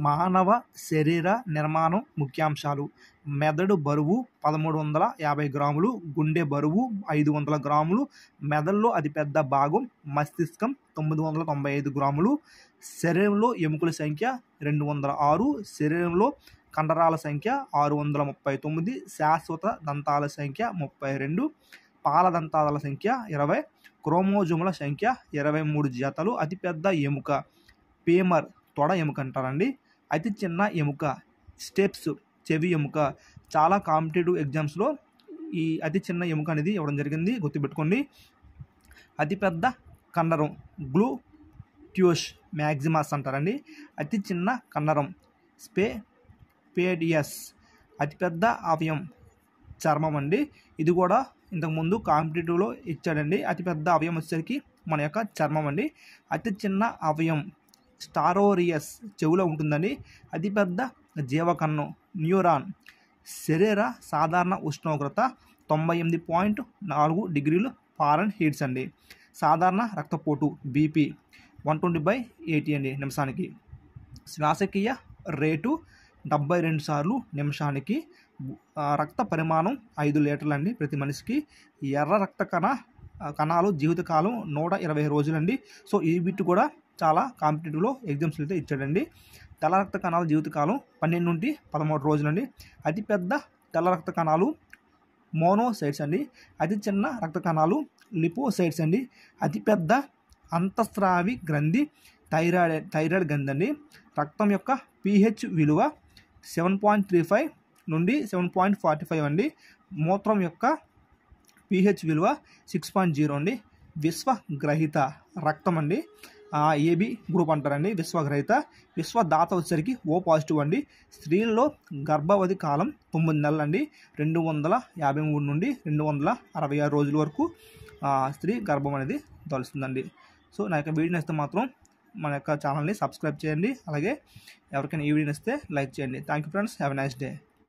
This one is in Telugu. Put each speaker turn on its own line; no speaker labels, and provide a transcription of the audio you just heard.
మానవ శరీర నిర్మాణం ముఖ్యాంశాలు. మెదడు బరువు 1350 గ్రాములు, గుండె బరువు 500 గ్రాములు, మెదడులో అతిపెద్ద భాగం మస్తిష్కం 995 గ్రాములు, శరీరంలో ఎముకల సంఖ్య 206, శరీరంలో కండరాల సంఖ్య 639, శాశ్వత దంతాల సంఖ్య 32, పాల దంతాల సంఖ్య 20, క్రోమోజోముల సంఖ్య 23 జతలు, అతిపెద్ద ఎముక ఫీమర్ తొడ ఎముక అంటారండి, అతి చిన్న ఎముక స్టెప్స్ చెవి ఎముక. చాలా కాంపిటేటివ్ ఎగ్జామ్స్లో ఈ అతి చిన్న ఎముక అనేది ఇవ్వడం జరిగింది, గుర్తుపెట్టుకోండి. అతిపెద్ద కండరం గ్లూట్యూస్ మ్యాక్సిమస్ అంటారండి, అతి చిన్న కండరం స్పేడియస్. అతిపెద్ద అవయం చర్మం అండి, ఇది కూడా ఇంతకుముందు కాంపిటేటివ్లో ఇచ్చాడండి. అతిపెద్ద అవయం వచ్చేసరికి మన యొక్క చర్మం అండి. అతి చిన్న అవయం స్టారోరియస్ చెవులో ఉంటుందండి. అతిపెద్ద జీవకణం న్యూరాన్. శరీర సాధారణ ఉష్ణోగ్రత 98.4 డిగ్రీలు ఫారెన్హీట్స్ అండి. సాధారణ రక్తపోటు బీపీ 120/80 అండి నిమిషానికి. శ్వాసకీయ రేటు 72 సార్లు నిమిషానికి. రక్త పరిమాణం 5 లీటర్లు అండి ప్రతి మనిషికి. ఎర్ర రక్త కణాలు జీవితకాలం 120 రోజులండి. సో ఈ బిట్ కూడా చాలా కాంపిటేటివ్లో ఎగ్జామ్స్లో అయితే ఇచ్చాడండి. తెల్ల రక్త కణాల జీవితకాలం 12 నుండి 13 రోజులండి. అతిపెద్ద తెల్ల రక్త కణాలు మోనోసైట్స్ అండి. అతి చిన్న రక్త కణాలు లిపోసైట్స్ అండి. అతిపెద్ద అంతఃస్రావి గ్రంథి థైరాయిడ్ గ్రంథి అండి. రక్తం యొక్క pH విలువ 7.35 నుండి 7.45 అండి. మూత్రం యొక్క pH విలువ 6.0 అండి. విశ్వగ్రహీత రక్తం అండి, AB గ్రూప్ అంటారండి. విశ్వగ్రహీత. విశ్వదాత వచ్చేసరికి O పాజిటివ్ అండి. స్త్రీల్లో గర్భవతి కాలం 9 నెలలు అండి. 253 నుండి 266 రోజుల వరకు స్త్రీ గర్భం అనేది తలుస్తుందండి. సో నా యొక్క వీడియో నచ్చితే మాత్రం మన యొక్క ఛానల్ని సబ్స్క్రైబ్ చేయండి. అలాగే ఎవరికైనా ఈ వీడియో నచ్చితే లైక్ చేయండి. Thank you friends, have a nice day.